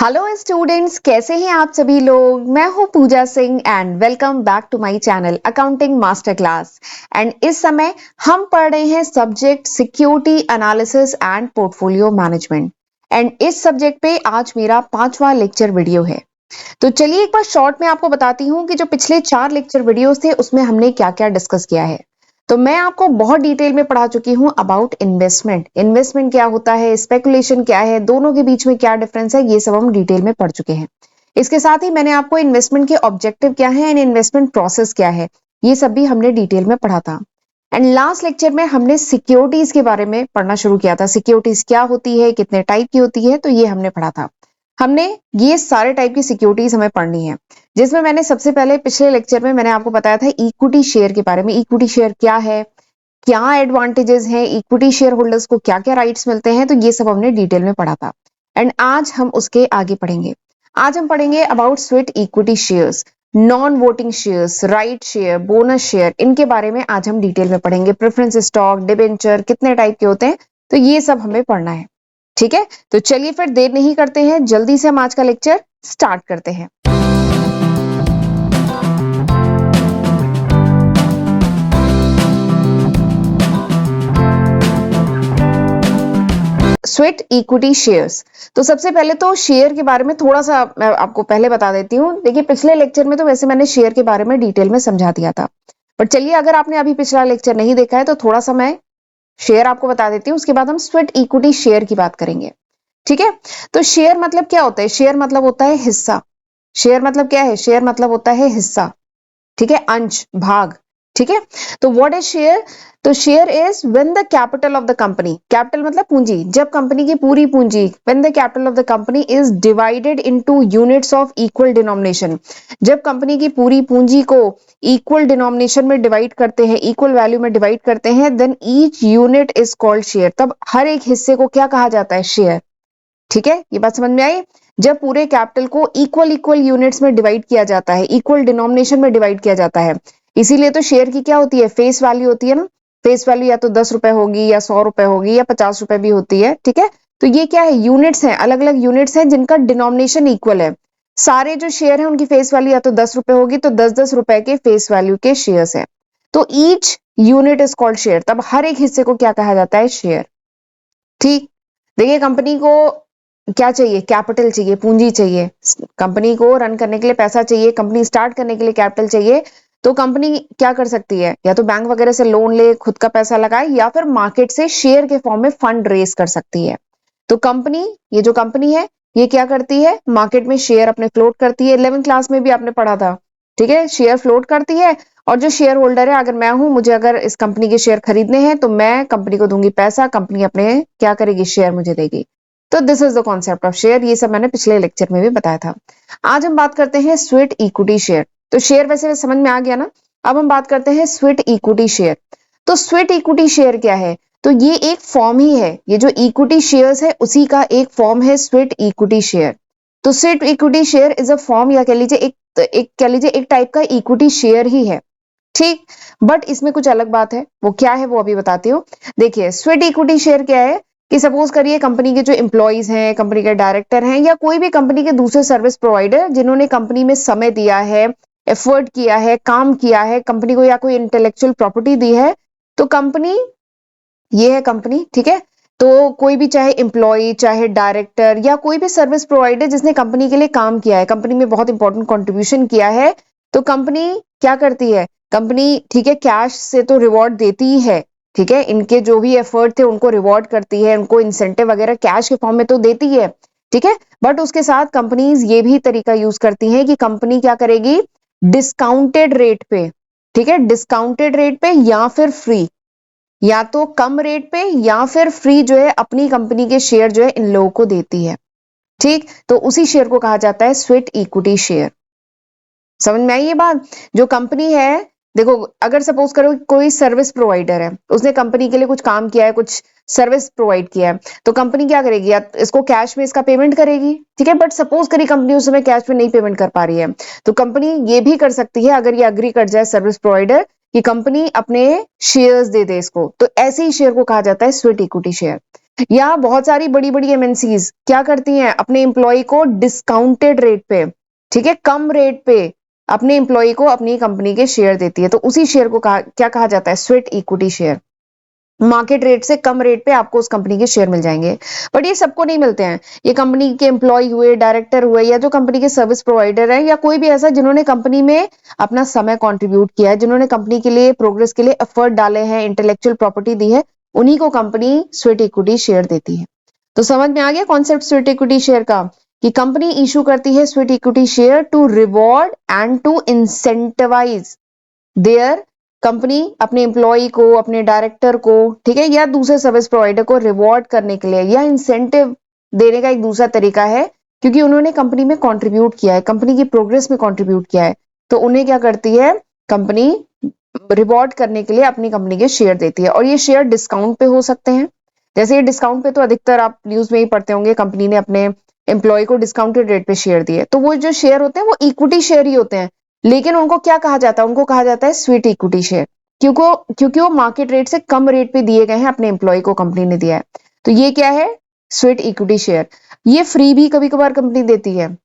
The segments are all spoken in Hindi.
हेलो स्टूडेंट्स, कैसे हैं आप सभी लोग। मैं हूं Pooja Singh and welcome back to my channel accounting master class. And इस समय हम पढ़ रहे हैं subject security analysis and portfolio management. And इस सब्जेक्ट पे आज मेरा 5वां लेक्चर वीडियो है। तो चलिए एक बार शॉर्ट में आपको बताती हूँ कि जो पिछले 4 लेक्चर वीडियोस थे उसमें हमने क्या क्या डिस्कस किया है। तो मैं आपको बहुत डिटेल में पढ़ा चुकी हूँ अबाउट इन्वेस्टमेंट। इन्वेस्टमेंट क्या होता है, स्पेकुलेशन क्या है, दोनों के बीच में क्या डिफरेंस है, ये सब हम डिटेल में पढ़ चुके हैं। इसके साथ ही मैंने आपको इन्वेस्टमेंट के ऑब्जेक्टिव क्या है एंड इन्वेस्टमेंट प्रोसेस क्या है, ये सब भी हमने डिटेल में पढ़ा था। एंड लास्ट लेक्चर में हमने सिक्योरिटीज के बारे में पढ़ना शुरू किया था। सिक्योरिटीज क्या होती है, कितने टाइप की होती है, तो ये हमने पढ़ा था। हमने ये सारे टाइप की सिक्योरिटीज हमें पढ़नी है, जिसमें मैंने सबसे पहले पिछले लेक्चर में मैंने आपको बताया था इक्विटी शेयर के बारे में। इक्विटी शेयर क्या है, क्या एडवांटेजेस हैं, इक्विटी शेयर होल्डर्स को क्या क्या राइट्स मिलते हैं, तो ये सब हमने डिटेल में पढ़ा था। एंड आज हम उसके आगे पढ़ेंगे। आज हम पढ़ेंगे about sweat equity shares, non voting shares, right share, bonus share, इनके बारे में आज हम डिटेल में पढ़ेंगे। प्रेफरेंस स्टॉक, डिबेंचर कितने टाइप के होते हैं, तो ये सब हमें पढ़ना है। ठीक है, तो चलिए फिर देर नहीं करते हैं, जल्दी से हम आज का लेक्चर स्टार्ट करते हैं। Sweat equity shares. तो सबसे पहले तो शेयर के बारे में थोड़ा सा मैं आपको पहले बता देती हूँ। देखिए पिछले लेक्चर में तो वैसे मैंने शेयर के बारे में डिटेल में समझा दिया था, पर चलिए अगर आपने अभी पिछला लेक्चर नहीं देखा है तो थोड़ा सा मैं शेयर आपको बता देती हूँ, उसके बाद हम स्वेट इक्विटी शेयर की बात करेंगे। ठीक है, तो शेयर मतलब क्या होता है? शेयर मतलब होता है हिस्सा। शेयर मतलब क्या है? शेयर मतलब होता है हिस्सा। ठीक है, अंश, भाग। ठीक है, तो व्हाट इज शेयर? तो share is when the capital of the company, capital मतलब पूंजी, जब कंपनी की पूरी पूंजी, when the capital of the company is divided into units of equal denomination, जब कंपनी की पूरी पूंजी को इक्वल डिनोमिनेशन में डिवाइड करते हैं, इक्वल वैल्यू में डिवाइड करते हैं, then each unit is called share. तब हर एक हिस्से को क्या कहा जाता है? शेयर। ठीक है, ये बात समझ में आई? जब पूरे कैपिटल को इक्वल इक्वल यूनिट्स में डिवाइड किया जाता है, इक्वल डिनोमिनेशन में डिवाइड किया जाता है, इसीलिए तो शेयर की क्या होती है? फेस वैल्यू होती है ना। फेस वैल्यू या तो 10 रुपए होगी या 100 रुपए होगी या 50 रुपए भी होती है। ठीक है, तो ये क्या है? यूनिट्स हैं, अलग अलग यूनिट्स हैं जिनका डिनोमिनेशन इक्वल है। सारे जो शेयर है उनकी फेस वैल्यू या तो 10 रुपए होगी, तो 10-10 रुपए के फेस वैल्यू के शेयर्स है, तो each unit is called share. तब हर एक हिस्से को क्या कहा जाता है? शेयर। ठीक, देखिए कंपनी को क्या चाहिए? कैपिटल चाहिए, पूंजी चाहिए। कंपनी को रन करने के लिए पैसा चाहिए, कंपनी स्टार्ट करने के लिए कैपिटल चाहिए। तो कंपनी क्या कर सकती है? या तो बैंक वगैरह से लोन ले, खुद का पैसा लगाए, या फिर मार्केट से शेयर के फॉर्म में फंड रेज कर सकती है। तो कंपनी, ये जो कंपनी है, ये क्या करती है? मार्केट में शेयर अपने फ्लोट करती है। 11वीं क्लास में भी आपने पढ़ा था। ठीक है, शेयर फ्लोट करती है, और जो शेयर होल्डर है, अगर मैं हूं, मुझे अगर इस कंपनी के शेयर खरीदने हैं, तो मैं कंपनी को दूंगी पैसा, कंपनी अपने क्या करेगी? शेयर मुझे देगी। तो this is the concept of share. ये सब मैंने पिछले लेक्चर में भी बताया था। आज हम बात करते हैं स्वेट इक्विटी शेयर। तो शेयर वैसे समझ में आ गया ना। अब हम बात करते हैं स्वेट इक्विटी शेयर। तो स्वेट इक्विटी शेयर क्या है? तो ये एक फॉर्म ही है, ये जो इक्विटी शेयर्स है उसी का एक फॉर्म है स्वेट इक्विटी शेयर। तो sweat equity share is a form, या कह लीजिए एक कह लीजिए एक टाइप का इक्विटी शेयर ही है। ठीक, बट इसमें कुछ अलग बात है। वो क्या है वो अभी बताती हूँ। देखिए स्वेट इक्विटी शेयर क्या है कि सपोज करिए कंपनी के जो एम्प्लॉइज हैं, कंपनी के डायरेक्टर हैं, या कोई भी कंपनी के दूसरे सर्विस प्रोवाइडर जिन्होंने कंपनी में समय दिया है, एफर्ट किया है, काम किया है, कंपनी को या कोई इंटेलेक्चुअल प्रॉपर्टी दी है, तो कंपनी, ये है कंपनी। ठीक है, तो कोई भी चाहे एम्प्लॉय, चाहे डायरेक्टर, या कोई भी सर्विस प्रोवाइडर जिसने कंपनी के लिए काम किया है, कंपनी में बहुत इंपॉर्टेंट कंट्रीब्यूशन किया है, तो कंपनी क्या करती है? कंपनी, ठीक है, कैश से तो रिवॉर्ड देती ही है। ठीक है, इनके जो भी एफर्ट थे उनको रिवॉर्ड करती है, उनको इंसेंटिव वगैरह कैश के फॉर्म में तो देती है। ठीक है, बट उसके साथ कंपनीज ये भी तरीका यूज करती हैं कि कंपनी क्या करेगी? डिस्काउंटेड रेट पे, ठीक है, डिस्काउंटेड रेट पे या फिर फ्री, या तो कम रेट पे या फिर फ्री जो है अपनी कंपनी के शेयर जो है इन लोगों को देती है। ठीक, तो उसी शेयर को कहा जाता है स्वेट इक्विटी शेयर। समझ में आई ये बात? जो कंपनी है, देखो अगर सपोज करो कोई सर्विस प्रोवाइडर है, उसने कंपनी के लिए कुछ काम किया है, कुछ सर्विस प्रोवाइड किया है, तो कंपनी क्या करेगी? या इसको कैश में इसका पेमेंट करेगी। ठीक है, बट सपोज करी कंपनी उस समय कैश में नहीं पेमेंट कर पा रही है, तो कंपनी ये भी कर सकती है, अगर ये अग्री कर जाए सर्विस प्रोवाइडर कि कंपनी अपने शेयर्स दे दे इसको, तो ऐसे ही शेयर को कहा जाता है स्वेट इक्विटी शेयर। या बहुत सारी बड़ी बड़ी एमएनसीज क्या करती हैं, अपने एम्प्लॉय को डिस्काउंटेड रेट पे, ठीक है, कम रेट पे अपने एम्प्लॉय को अपनी कंपनी के शेयर देती है। तो उसी शेयर को क्या कहा जाता है, sweat equity share. Market rate से कम रेट पे आपको उस कंपनी के शेयर मिल जाएंगे। बट ये सबको नहीं मिलते हैं। ये कंपनी के एम्प्लॉय हुए, डायरेक्टर हुए, या जो कंपनी के सर्विस प्रोवाइडर है, या कोई भी ऐसा जिन्होंने कंपनी में अपना समय कंट्रीब्यूट किया है, जिन्होंने कंपनी के लिए प्रोग्रेस के लिए एफर्ट डाले हैं, इंटेलेक्चुअल प्रॉपर्टी दी है, उन्हीं को कंपनी स्वेट इक्विटी शेयर देती है। तो समझ में आ गया कॉन्सेप्ट स्वेट इक्विटी शेयर का, कि कंपनी इशू करती है sweat equity share to reward and to incentivise their, company अपने एम्प्लॉय को, अपने डायरेक्टर को, ठीक है, या दूसरे सर्विस प्रोवाइडर को रिवॉर्ड करने के लिए या इंसेंटिव देने का एक दूसरा तरीका है, क्योंकि उन्होंने कंपनी में कंट्रीब्यूट किया है, कंपनी की प्रोग्रेस में कंट्रीब्यूट किया है, तो उन्हें क्या करती है कंपनी, रिवॉर्ड करने के लिए अपनी कंपनी के शेयर देती है। और ये शेयर डिस्काउंट पे हो सकते हैं। जैसे ये डिस्काउंट पे तो अधिकतर आप न्यूज में ही पढ़ते होंगे, कंपनी ने अपने एम्प्लॉय को डिस्काउंटेड रेट पे शेयर दिए, तो वो जो शेयर होते हैं वो इक्विटी शेयर ही होते हैं, लेकिन उनको क्या कहा जाता है, उनको कहा जाता है स्वीट इक्विटी शेयर, क्योंकि वो मार्केट रेट से कम रेट पे दिए गए हैं, अपने एम्प्लॉय को कंपनी ने दिया है। तो ये क्या है, स्वीट इक्विटी शेयर। ये फ्री भी कभी कभार कंपनी देती है,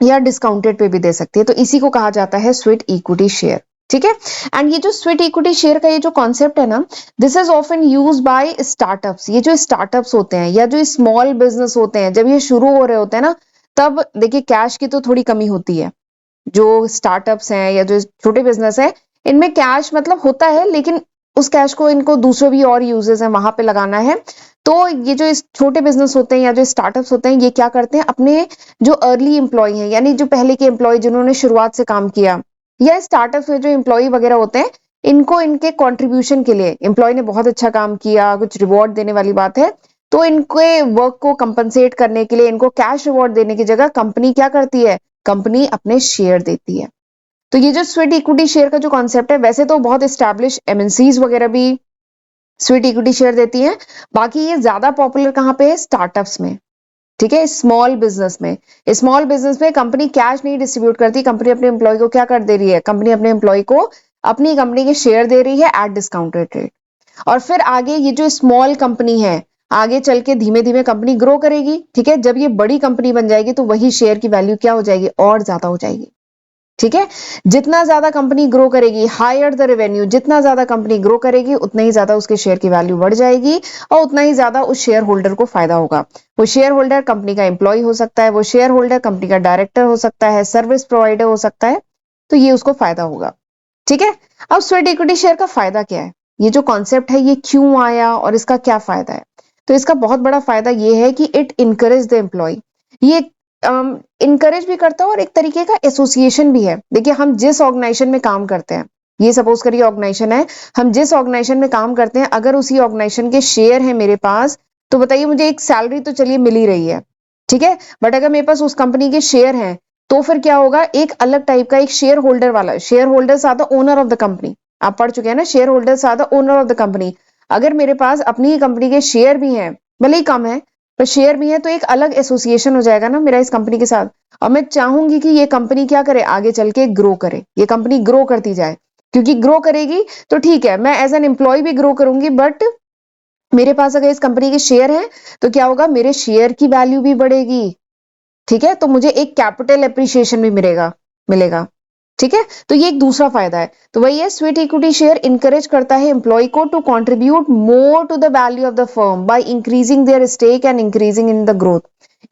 या डिस्काउंटेड पे भी दे सकती है, तो इसी को कहा जाता है स्वीट इक्विटी शेयर, ठीक है। एंड ये जो स्वीट इक्विटी शेयर का ये जो कॉन्सेप्ट है ना, this is often use by startups. ये जो स्टार्टअप्स होते हैं या जो स्मॉल बिजनेस होते हैं, जब ये शुरू हो रहे होते हैं ना, तब देखिए कैश की तो थोड़ी कमी होती है। जो स्टार्टअप्स हैं या जो छोटे बिजनेस है, इनमें कैश मतलब होता है, लेकिन उस कैश को इनको दूसरे भी और यूजेस हैं वहां पे लगाना है। तो ये जो इस छोटे बिजनेस होते हैं या जो स्टार्टअप्स होते हैं, ये क्या करते हैं, अपने जो अर्ली एम्प्लॉय हैं, यानी जो पहले के एम्प्लॉय जिन्होंने शुरुआत से काम किया, या स्टार्टअप्स में जो एम्प्लॉय वगैरह होते हैं, इनको इनके कॉन्ट्रीब्यूशन के लिए, एम्प्लॉय ने बहुत अच्छा काम किया, कुछ रिवॉर्ड देने वाली बात है, तो इनके वर्क को कंपनसेट करने के लिए, इनको कैश रिवॉर्ड देने की जगह कंपनी क्या करती है, कंपनी अपने शेयर देती है। तो ये जो स्वेट इक्विटी शेयर का जो कॉन्सेप्ट है, वैसे तो बहुत एस्टैब्लिश एमएनसीज वगैरह भी स्वेट इक्विटी शेयर देती हैं, बाकी ये ज्यादा पॉपुलर कहां पे है, स्टार्टअप्स में, ठीक है, स्मॉल बिजनेस में। स्मॉल बिजनेस में कंपनी कैश नहीं डिस्ट्रीब्यूट करती, कंपनी अपने एम्प्लॉय को क्या कर दे रही है, कंपनी अपने एम्प्लॉय को अपनी कंपनी के शेयर दे रही है एट डिस्काउंटेड रेट। और फिर आगे ये जो स्मॉल कंपनी है, आगे चल के धीमे धीमे कंपनी ग्रो करेगी, ठीक है, जब ये बड़ी कंपनी बन जाएगी तो वही शेयर की वैल्यू क्या हो जाएगी, और ज्यादा हो जाएगी, ठीक है। जितना ज्यादा कंपनी ग्रो करेगी, हायर द रेवेन्यू, जितना ज्यादा कंपनी ग्रो करेगी उतना ही ज्यादा उसके शेयर की वैल्यू बढ़ जाएगी, और उतना ही ज्यादा उस शेयर होल्डर को फायदा होगा। वो शेयर होल्डर कंपनी का एम्प्लॉय हो सकता है, वो शेयर होल्डर कंपनी का डायरेक्टर हो सकता है, सर्विस प्रोवाइडर हो सकता है, तो ये उसको फायदा होगा, ठीक है। अब स्वेट इक्विटी शेयर का फायदा क्या है, ये जो कॉन्सेप्ट है ये क्यों आया और इसका क्या फायदा है। तो इसका बहुत बड़ा फायदा ये है कि इट इनकरेज द एम्प्लॉय, ये इनकरेज भी करता है और एक तरीके का एसोसिएशन भी है। देखिए हम जिस ऑर्गेनाइजेशन में काम करते हैं, ये सपोज करिए ऑर्गेनाइजेशन है, हम जिस ऑर्गेनाइजेशन में काम करते हैं, अगर उसी ऑर्गेनाइजेशन के शेयर है मेरे पास, तो बताइए मुझे एक सैलरी तो चलिए मिल ही रही है, ठीक है, बट अगर मेरे पास उस कंपनी के शेयर हैं, तो फिर क्या होगा, एक अलग टाइप का एक शेयर होल्डर वाला, share holders are the owner of the company, आप पढ़ चुके हैं ना, share holders are the owner of the company. अगर मेरे पास अपनी ही कंपनी के शेयर भी हैं, भले ही कम है पर शेयर भी है, तो एक अलग एसोसिएशन हो जाएगा ना मेरा इस कंपनी के साथ। और मैं चाहूंगी कि ये कंपनी क्या करे, आगे चल के ग्रो करे, ये कंपनी ग्रो करती जाए, क्योंकि ग्रो करेगी तो ठीक है, मैं एज एन एम्प्लॉय भी ग्रो करूंगी, बट मेरे पास अगर इस कंपनी के शेयर हैं, तो क्या होगा, मेरे शेयर की वैल्यू भी बढ़ेगी, ठीक है, तो मुझे एक कैपिटल एप्रिसिएशन भी मिलेगा मिलेगा ठीक है। तो ये एक दूसरा फायदा है। तो वही है, स्वेट इक्विटी शेयर इनकरेज करता है एम्प्लॉय को to contribute more to the value of the firm by increasing their stake and increasing in the growth.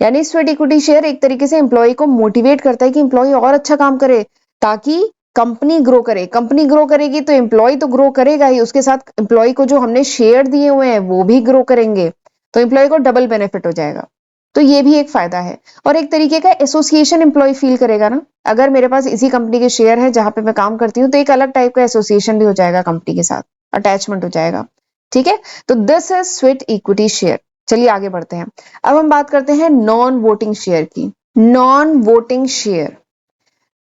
यानी स्वेट इक्विटी शेयर एक तरीके से एम्प्लॉय को मोटिवेट करता है कि एम्प्लॉय और अच्छा काम करे, ताकि कंपनी ग्रो करे। कंपनी ग्रो करेगी तो एम्प्लॉय तो ग्रो करेगा ही, उसके साथ एम्प्लॉय को जो हमने शेयर दिए हुए हैं वो भी ग्रो करेंगे, तो एम्प्लॉय को डबल बेनिफिट हो जाएगा। तो ये भी एक फायदा है। और एक तरीके का एसोसिएशन एम्प्लॉय फील करेगा ना, अगर मेरे पास इसी कंपनी के शेयर है जहां पे मैं काम करती हूँ, तो एक अलग टाइप का एसोसिएशन भी हो जाएगा, कंपनी के साथ अटैचमेंट हो जाएगा, ठीक है। तो this is sweat equity share. चलिए आगे बढ़ते हैं। अब हम बात करते हैं नॉन वोटिंग शेयर की। नॉन वोटिंग शेयर,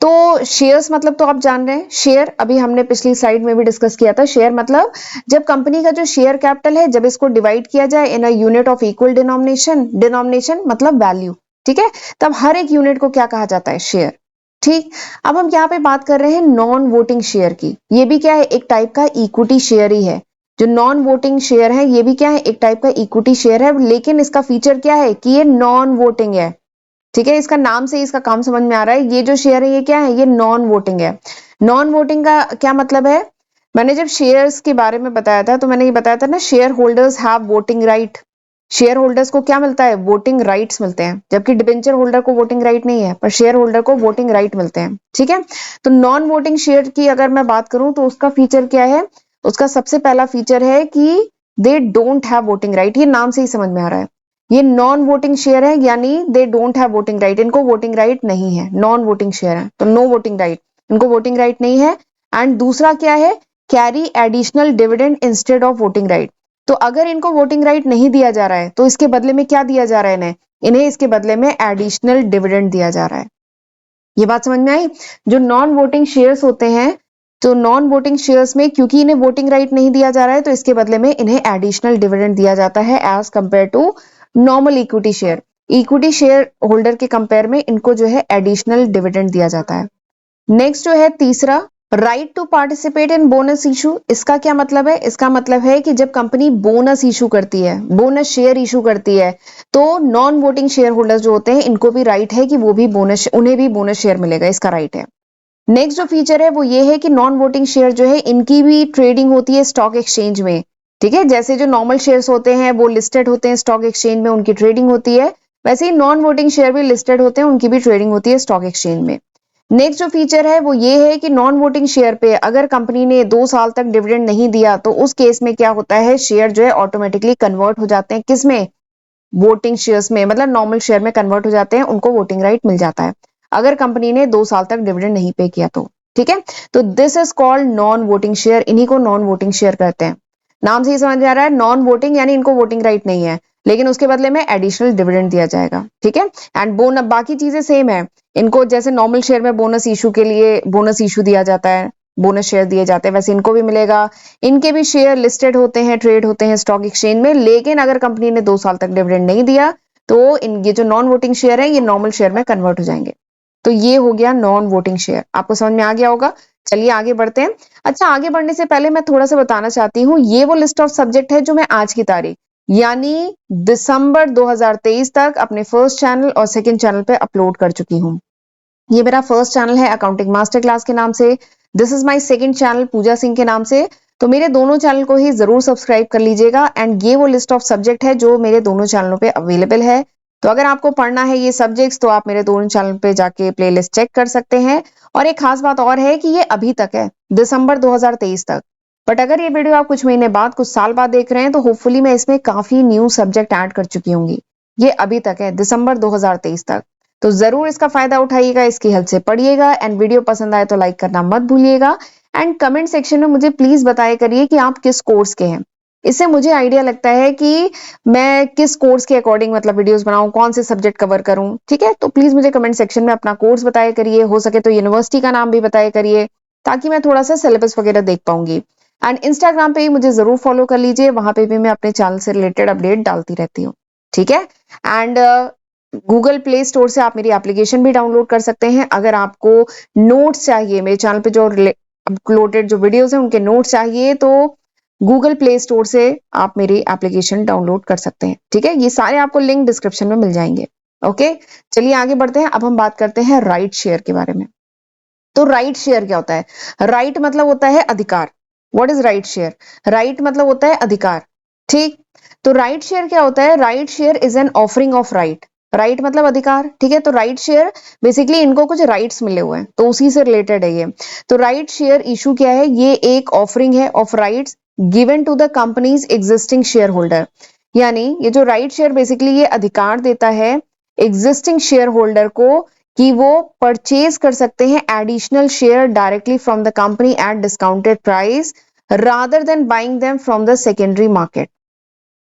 तो शेयर्स मतलब तो आप जान रहे हैं, शेयर अभी हमने पिछली स्लाइड में भी डिस्कस किया था। शेयर मतलब जब कंपनी का जो शेयर कैपिटल है, जब इसको डिवाइड किया जाए in a unit of equal denomination, denomination मतलब वैल्यू, ठीक है, तब हर एक यूनिट को क्या कहा जाता है, शेयर, ठीक। अब हम यहाँ पे बात कर रहे हैं नॉन वोटिंग शेयर की। ये भी क्या है, एक टाइप का इक्विटी शेयर ही है। जो नॉन वोटिंग शेयर है ये भी क्या है, एक टाइप का इक्विटी शेयर है, लेकिन इसका फीचर क्या है कि ये नॉन वोटिंग है। ठीक है, इसका नाम से ही इसका काम समझ में आ रहा है, ये जो शेयर है ये क्या है, ये नॉन वोटिंग है। नॉन वोटिंग का क्या मतलब है, मैंने जब शेयर्स के बारे में बताया था तो मैंने ये बताया था ना, share holders have voting right. Share holders को क्या मिलता है, वोटिंग राइट्स मिलते हैं, जबकि डिबेंचर होल्डर को वोटिंग राइट नहीं है, पर शेयर होल्डर को वोटिंग राइट मिलते हैं। ठीक है, तो नॉन वोटिंग शेयर की अगर मैं बात करूं तो उसका फीचर क्या है, उसका सबसे पहला फीचर है कि they don't have voting right. ये नाम से ही समझ में आ रहा है, ये नॉन वोटिंग शेयर है, यानी they don't have voting right, इनको वोटिंग राइट नहीं है, नॉन वोटिंग शेयर है तो नो वोटिंग राइट, इनको वोटिंग राइट नहीं है। एंड दूसरा क्या है, carry additional dividend instead of voting right. तो अगर इनको वोटिंग राइट नहीं दिया जा रहा है तो इसके बदले में क्या दिया जा रहा है, इन्हें इन्हें इसके बदले में एडिशनल डिविडेंड दिया जा रहा है। ये बात समझ में आई। जो नॉन वोटिंग शेयर्स होते हैं, तो नॉन वोटिंग शेयर्स में क्योंकि इन्हें वोटिंग राइट नहीं दिया जा रहा है तो इसके बदले में इन्हें एडिशनल डिविडेंड दिया जाता है as compare to normal equity share. Equity share holder के कंपेयर में इनको जो है एडिशनल डिविडेंड दिया जाता है। नेक्स्ट जो है तीसरा, right to participate in bonus issue. इसका क्या मतलब है, इसका मतलब है कि जब कंपनी बोनस इशू करती है, बोनस शेयर इशू करती है, तो नॉन वोटिंग शेयर होल्डर्स जो होते हैं इनको भी राइट है कि वो भी बोनस, उन्हें भी बोनस शेयर मिलेगा, इसका राइट है। नेक्स्ट जो फीचर है वो ये है कि नॉन वोटिंग शेयर जो है इनकी भी ट्रेडिंग होती है स्टॉक एक्सचेंज में। ठीक है, जैसे जो नॉर्मल शेयर्स होते हैं वो लिस्टेड होते हैं स्टॉक एक्सचेंज में, उनकी ट्रेडिंग होती है, वैसे ही नॉन वोटिंग शेयर भी लिस्टेड होते हैं, उनकी भी ट्रेडिंग होती है स्टॉक एक्सचेंज में। नेक्स्ट जो फीचर है वो ये है कि नॉन वोटिंग शेयर पे अगर कंपनी ने 2 साल तक डिविडेंड नहीं दिया तो उस केस में क्या होता है, शेयर जो है ऑटोमेटिकली कन्वर्ट हो जाते हैं, किसमें, वोटिंग शेयर्स में, मतलब नॉर्मल शेयर में कन्वर्ट हो जाते हैं, उनको वोटिंग राइट मिल जाता है अगर कंपनी ने 2 साल तक डिविडेंड नहीं पे किया तो। ठीक है, तो this is called non voting share, इन्हीं को नॉन वोटिंग शेयर कहते हैं। नाम से ही समझ में आ रहा है, नॉन वोटिंग यानी इनको वोटिंग राइट नहीं है, लेकिन उसके बदले में एडिशनल डिविडेंड दिया जाएगा। ठीक है, एंड बोनस बाकी चीजें सेम है, इनको जैसे नॉर्मल शेयर में बोनस इशू के लिए बोनस इशू दिया जाता है, बोनस शेयर दिए जाते हैं, वैसे इनको भी मिलेगा। इनके भी शेयर लिस्टेड होते हैं, ट्रेड होते हैं स्टॉक एक्सचेंज में, लेकिन अगर कंपनी ने 2 साल तक डिविडेंड नहीं दिया तो इन ये जो नॉन वोटिंग शेयर है ये नॉर्मल शेयर में कन्वर्ट हो जाएंगे। तो ये हो गया नॉन वोटिंग शेयर, आपको समझ में आ गया होगा। चलिए आगे बढ़ते हैं। अच्छा, आगे बढ़ने से पहले मैं थोड़ा सा बताना चाहती हूँ, ये वो लिस्ट ऑफ सब्जेक्ट है जो मैं आज की तारीख यानी दिसंबर 2023 तक अपने फर्स्ट चैनल और सेकंड चैनल पे अपलोड कर चुकी हूँ। ये मेरा फर्स्ट चैनल है अकाउंटिंग मास्टर क्लास के नाम से, this is my second channel Pooja Singh के नाम से। तो मेरे दोनों चैनल को ही जरूर सब्सक्राइब कर लीजिएगा। एंड ये वो लिस्ट ऑफ सब्जेक्ट है जो मेरे दोनों चैनलों पे अवेलेबल है। तो अगर आपको पढ़ना है ये सब्जेक्ट्स तो आप मेरे दोनों चैनल पे जाके प्लेलिस्ट चेक कर सकते हैं। और एक खास बात और है कि ये अभी तक है, दिसंबर 2023 तक। बट अगर ये वीडियो आप कुछ महीने बाद, कुछ साल बाद देख रहे हैं तो होपफुली मैं इसमें काफी न्यू सब्जेक्ट ऐड कर चुकी होंगी। ये अभी तक है, दिसंबर 2023 तक। तो जरूर इसका फायदा उठाइएगा, इसकी हेल्प से पढ़िएगा। एंड वीडियो पसंद आए तो लाइक करना मत भूलिएगा। एंड कमेंट सेक्शन में मुझे प्लीज बताया करिए कि आप किस कोर्स के हैं, इससे मुझे आइडिया लगता है कि मैं किस कोर्स के अकॉर्डिंग मतलब वीडियोस बनाऊं, कौन से सब्जेक्ट कवर करूं। ठीक है, तो प्लीज मुझे कमेंट सेक्शन में अपना कोर्स बताया करिए, हो सके तो यूनिवर्सिटी का नाम भी बताया करिए, ताकि मैं थोड़ा सा सिलेबस वगैरह देख पाऊंगी। एंड इंस्टाग्राम पे ही मुझे जरूर फॉलो कर लीजिए, वहां पे भी मैं अपने चैनल से रिलेटेड अपडेट डालती रहती हूँ। ठीक है, एंड गूगल प्ले स्टोर से आप मेरी एप्लीकेशन भी डाउनलोड कर सकते हैं। अगर आपको नोट्स चाहिए, मेरे चैनल पे जो अपलोडेड जो वीडियोस हैं उनके नोट्स चाहिए, तो गूगल प्ले स्टोर से आप मेरी एप्लीकेशन डाउनलोड कर सकते हैं। ठीक है, ये सारे आपको लिंक डिस्क्रिप्शन में मिल जाएंगे। ओके, चलिए आगे बढ़ते हैं। अब हम बात करते हैं राइट शेयर के बारे में। तो राइट शेयर क्या होता है, राइट मतलब होता है अधिकार। What is right share, right मतलब होता है अधिकार। ठीक, तो राइट शेयर क्या होता है, right share is an offering of right. Right मतलब अधिकार, ठीक है, तो राइट शेयर बेसिकली इनको कुछ राइट्स मिले हुए हैं तो उसी से रिलेटेड है ये। तो राइट शेयर इशू क्या है, ये एक ऑफरिंग है of rights given to the company's existing share holder. यानी ये जो राइट शेयर बेसिकली ये अधिकार देता है एग्जिस्टिंग शेयर होल्डर को कि वो परचेज कर सकते हैं additional share directly from the company at discounted price rather than buying them from the secondary market.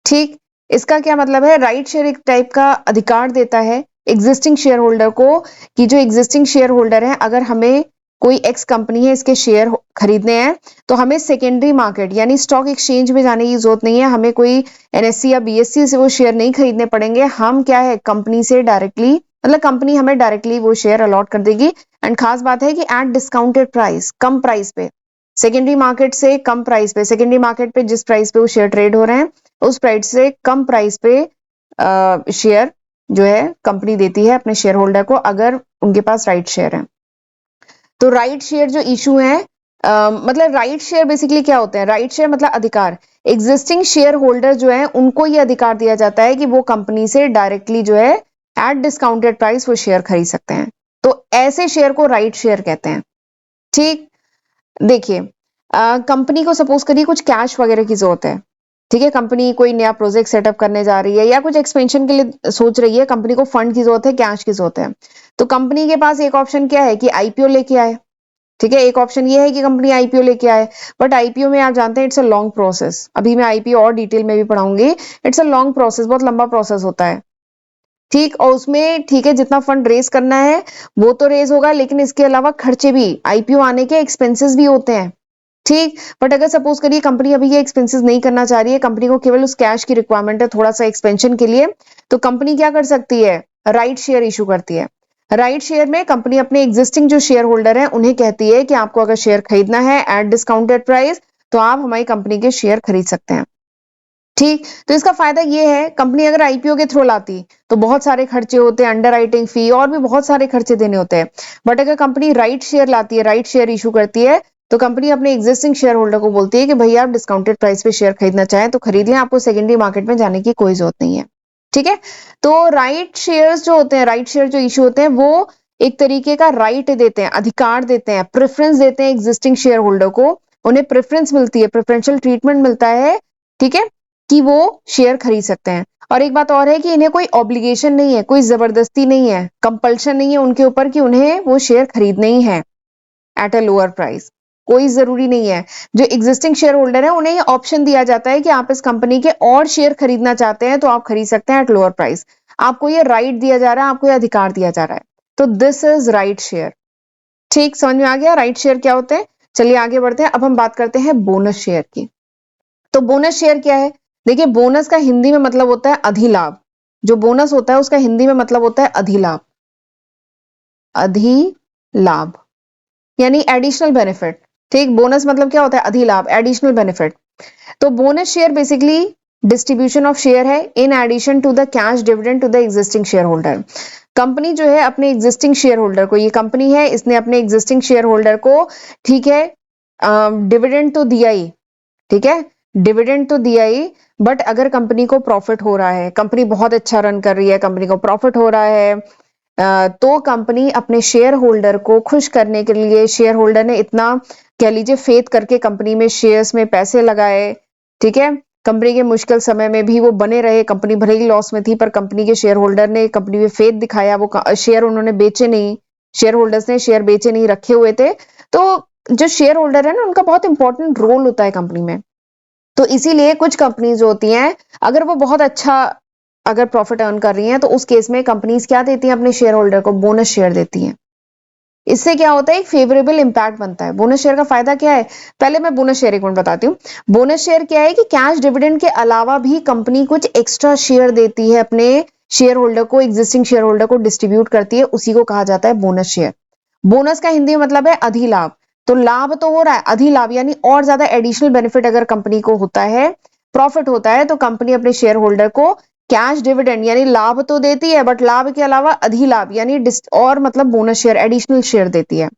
ठीक, इसका क्या मतलब है, राइट शेयर एक टाइप का अधिकार देता है एग्जिस्टिंग शेयर होल्डर को कि जो एग्जिस्टिंग शेयर होल्डर है, अगर हमें कोई एक्स कंपनी है इसके शेयर खरीदने हैं तो हमें सेकेंडरी मार्केट यानी स्टॉक एक्सचेंज में जाने की जरूरत नहीं है, हमें कोई एनएससी या बीएससी से वो शेयर नहीं खरीदने पड़ेंगे। हम क्या है कंपनी से डायरेक्टली, मतलब कंपनी हमें डायरेक्टली वो शेयर अलॉट कर देगी। एंड खास बात है कि एट डिस्काउंटेड प्राइस, कम प्राइस पे, सेकेंडरी मार्केट से कम प्राइस पे, सेकेंडरी मार्केट पे जिस प्राइस पे वो शेयर ट्रेड हो रहे हैं उस प्राइस से कम प्राइस पे शेयर जो है कंपनी देती है अपने शेयर होल्डर को, अगर उनके पास राइट शेयर है। तो राइट शेयर जो इशू है, मतलब राइट शेयर बेसिकली क्या होते हैं? राइट शेयर मतलब अधिकार। एग्जिस्टिंग शेयर होल्डर जो है उनको ये अधिकार दिया जाता है कि वो कंपनी से डायरेक्टली जो है एट डिस्काउंटेड प्राइस वो शेयर खरीद सकते हैं। तो ऐसे शेयर को राइट शेयर कहते हैं। ठीक, देखिए कंपनी को सपोज करिए कुछ कैश वगैरह की जरूरत है, ठीक है, कंपनी कोई नया प्रोजेक्ट सेटअप करने जा रही है या कुछ एक्सपेंशन के लिए सोच रही है, कंपनी को फंड की जरूरत है, कैश की जरूरत है। तो कंपनी के पास एक ऑप्शन क्या है कि आईपीओ लेके आए, ठीक है, एक ऑप्शन ये है कि कंपनी आईपीओ लेके आए। बट आईपीओ में आप जानते हैं इट्स अ लॉन्ग प्रोसेस, अभी मैं आईपीओ और डिटेल में भी पढ़ाऊंगी। इट्स अ लॉन्ग प्रोसेस, बहुत लंबा प्रोसेस होता है। ठीक, और उसमें ठीक है जितना फंड रेज करना है वो तो रेज होगा, लेकिन इसके अलावा खर्चे भी, आईपीओ आने के एक्सपेंसेस भी होते हैं। ठीक, बट अगर सपोज करिए कंपनी अभी ये एक्सपेंसेस नहीं करना चाह रही है, कंपनी को केवल उस कैश की रिक्वायरमेंट है थोड़ा सा एक्सपेंशन के लिए, तो कंपनी क्या कर सकती है? राइट शेयर इशू करती है। राइट शेयर में कंपनी अपने एग्जिस्टिंग जो शेयर होल्डर है उन्हें कहती है कि आपको अगर शेयर खरीदना है एट डिस्काउंटेड प्राइस तो आप हमारी कंपनी के शेयर खरीद सकते हैं। ठीक, तो इसका फायदा ये है, कंपनी अगर आईपीओ के थ्रू लाती तो बहुत सारे खर्चे होते हैं, अंडर राइटिंग फी और भी बहुत सारे खर्चे देने होते हैं। बट अगर कंपनी राइट शेयर लाती है, राइट शेयर इशू करती है, तो कंपनी अपने एग्जिस्टिंग शेयर होल्डर को बोलती है कि भैया आप डिस्काउंटेड प्राइस पे शेयर खरीदना चाहें तो खरीद लें, आपको सेकेंडरी मार्केट में जाने की कोई जरूरत नहीं है। ठीक है, तो राइट शेयर्स जो होते हैं, राइट शेयर जो इशू होते हैं वो एक तरीके का राइट देते हैं, अधिकार देते हैं, प्रेफरेंस देते हैं एग्जिस्टिंग शेयर होल्डर को, उन्हें प्रेफरेंस मिलती है, प्रेफरेंशियल ट्रीटमेंट मिलता है, ठीक है, कि वो शेयर खरीद सकते हैं। और एक बात और है कि इन्हें कोई ऑब्लिगेशन नहीं है, कोई जबरदस्ती नहीं है, कंपल्शन नहीं है उनके ऊपर कि उन्हें वो शेयर खरीदने ही है एट अ लोअर प्राइस, कोई जरूरी नहीं है। जो एग्जिस्टिंग शेयर होल्डर है उन्हें ये ऑप्शन दिया जाता है कि आप इस कंपनी के और शेयर खरीदना चाहते हैं तो आप खरीद सकते हैं एट लोअर प्राइस। आपको ये राइट दिया जा रहा है, आपको ये अधिकार दिया जा रहा है, तो दिस इज राइट शेयर। ठीक, समझ में आ गया राइट शेयर क्या होते हैं? चलिए आगे बढ़ते हैं, अब हम बात करते हैं बोनस शेयर की। तो बोनस शेयर क्या है? देखिए बोनस का हिंदी में मतलब होता है अधिलाभ। जो बोनस होता है उसका हिंदी में मतलब होता है अधिलाभ, अधिलाभ यानी एडिशनल बेनिफिट। ठीक, बोनस मतलब क्या होता है? अधिलाभ, एडिशनल बेनिफिट। तो bonus share basically distribution of share है in addition to the cash dividend to the existing share holder. Company जो है अपने एग्जिस्टिंग शेयर होल्डर को, ये कंपनी है इसने अपने एग्जिस्टिंग शेयर होल्डर को, ठीक है, डिविडेंड तो दिया ही, ठीक है, डिविडेंड तो दिया ही, बट अगर कंपनी को प्रॉफिट हो रहा है, कंपनी बहुत अच्छा रन कर रही है, कंपनी को प्रॉफिट हो रहा है, तो कंपनी अपने शेयर होल्डर को खुश करने के लिए, शेयर होल्डर ने इतना कह लीजिए फेथ करके कंपनी में शेयर्स में पैसे लगाए, ठीक है, कंपनी के मुश्किल समय में भी वो बने रहे, कंपनी भले ही लॉस में थी पर कंपनी के शेयर होल्डर ने कंपनी में फेथ दिखाया, वो शेयर उन्होंने बेचे नहीं, शेयर होल्डर्स ने शेयर बेचे नहीं, रखे हुए थे। तो जो शेयर होल्डर है ना उनका बहुत इंपॉर्टेंट रोल होता है कंपनी में। तो इसीलिए कुछ कंपनीज जो होती हैं अगर वो बहुत अच्छा अगर प्रॉफिट अर्न कर रही हैं तो उस केस में कंपनीज क्या देती हैं अपने शेयर होल्डर को? बोनस शेयर देती हैं। इससे क्या होता है? एक फेवरेबल इंपैक्ट बनता है। बोनस शेयर का फायदा क्या है? पहले मैं बोनस शेयर एक मिनट बताती हूँ। बोनस शेयर क्या है कि कैश डिविडेंड के अलावा भी कंपनी कुछ एक्स्ट्रा शेयर देती है अपने शेयर होल्डर को, एग्जिस्टिंग शेयर होल्डर को डिस्ट्रीब्यूट करती है, उसी को कहा जाता है बोनस शेयर। बोनस का हिंदी में मतलब है अधिलाभ। तो लाभ तो हो रहा है, अधिलाभ यानी और ज्यादा एडिशनल बेनिफिट अगर कंपनी को होता है, प्रॉफिट होता है, तो कंपनी अपने शेयर होल्डर को कैश डिविडेंड यानी लाभ तो देती है, बट लाभ के अलावा अधिलाभ यानी और मतलब बोनस शेयर, एडिशनल शेयर देती है।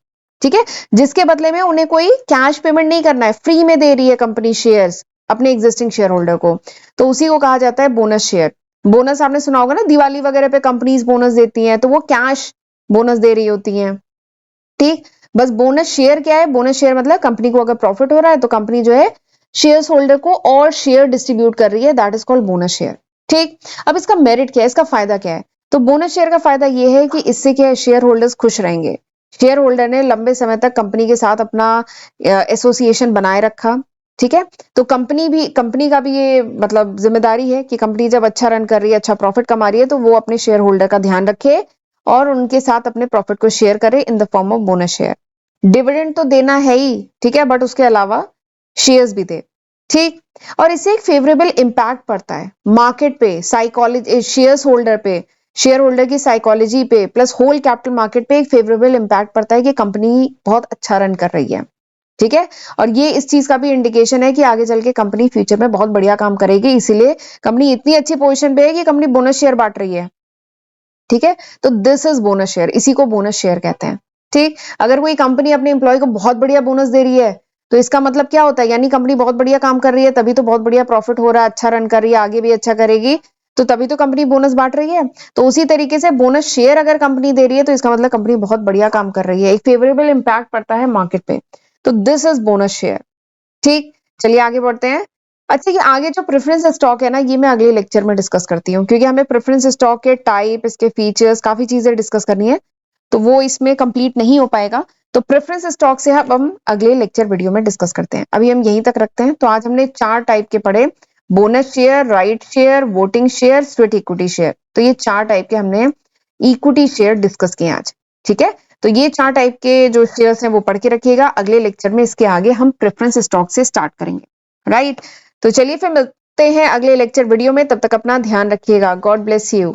ठीक है, जिसके बदले में उन्हें कोई कैश पेमेंट नहीं करना है, फ्री में दे रही है कंपनी शेयर्स अपने एग्जिस्टिंग शेयर होल्डर को, तो उसी को कहा जाता है बोनस शेयर। बोनस आपने सुना होगा ना, दिवाली वगैरह पे कंपनीज बोनस देती हैं, तो वो कैश बोनस दे रही होती हैं। ठीक, बस बोनस शेयर क्या है? बोनस शेयर मतलब कंपनी को अगर प्रॉफिट हो रहा है तो कंपनी जो है शेयर होल्डर को और शेयर डिस्ट्रीब्यूट कर रही है, that is called bonus share. ठीक, अब इसका मेरिट क्या है, इसका फायदा क्या है? तो बोनस शेयर का फायदा यह है कि इससे क्या है, शेयर होल्डर्स खुश रहेंगे। शेयर होल्डर ने लंबे समय तक कंपनी के साथ अपना एसोसिएशन बनाए रखा, ठीक है, तो कंपनी का भी ये मतलब जिम्मेदारी है कि कंपनी जब अच्छा रन कर रही है, अच्छा प्रॉफिट कमा रही है, तो वो अपने शेयर होल्डर का ध्यान रखे और उनके साथ अपने प्रॉफिट को शेयर करे in the form of bonus share. Dividend तो देना है ही, ठीक है, बट उसके अलावा शेयर्स भी दे। ठीक, और इससे एक फेवरेबल इंपैक्ट पड़ता है मार्केट पे, साइकोलॉजी, शेयर होल्डर की साइकोलॉजी पे, प्लस होल कैपिटल मार्केट पे एक फेवरेबल इंपैक्ट पड़ता है कि कंपनी बहुत अच्छा रन कर रही है। ठीक है। और ये इस चीज का भी इंडिकेशन है कि आगे चल के कंपनी फ्यूचर में बहुत बढ़िया काम करेगी, इसीलिए कंपनी इतनी अच्छी पोजीशन पे है कि कंपनी बोनस शेयर बांट रही है। ठीक है, तो दिस इज बोनस शेयर, इसी को बोनस शेयर कहते हैं। ठीक, अगर कोई कंपनी अपने एम्प्लॉय को बहुत बढ़िया बोनस दे रही है तो इसका मतलब क्या होता है, यानी कंपनी बहुत बढ़िया काम कर रही है, तभी तो बहुत बढ़िया प्रॉफिट हो रहा है, अच्छा रन कर रही है, आगे भी अच्छा करेगी, तो तभी तो कंपनी बोनस बांट रही है। तो उसी तरीके से बोनस शेयर अगर कंपनी दे रही है तो इसका मतलब कंपनी बहुत बढ़िया काम कर रही है, एक फेवरेबल इंपैक्ट पड़ता है मार्केट पे। तो दिस इज बोनस शेयर। ठीक, चलिए आगे बढ़ते हैं। अच्छा, ये आगे जो प्रेफरेंस स्टॉक है ना, ये मैं अगले लेक्चर में डिस्कस करती हूँ, क्योंकि हमें प्रेफरेंस स्टॉक के टाइप, इसके फीचर्स, काफी चीजें डिस्कस करनी है, तो वो इसमें कंप्लीट नहीं हो पाएगा। तो प्रेफरेंस स्टॉक से अब हम अगले लेक्चर वीडियो में डिस्कस करते हैं, अभी हम यहीं तक रखते हैं। तो आज हमने 4 टाइप के पढ़े, bonus share, right share, voting share, sweat equity share. तो ये 4 टाइप के हमने इक्विटी शेयर डिस्कस किए आज। ठीक है, तो ये 4 टाइप के जो शेयर्स हैं वो पढ़ के रखिएगा, अगले लेक्चर में इसके आगे हम प्रेफरेंस स्टॉक से स्टार्ट करेंगे। राइट, तो चलिए फिर मिलते हैं अगले लेक्चर वीडियो में, तब तक अपना ध्यान रखिएगा। God bless you.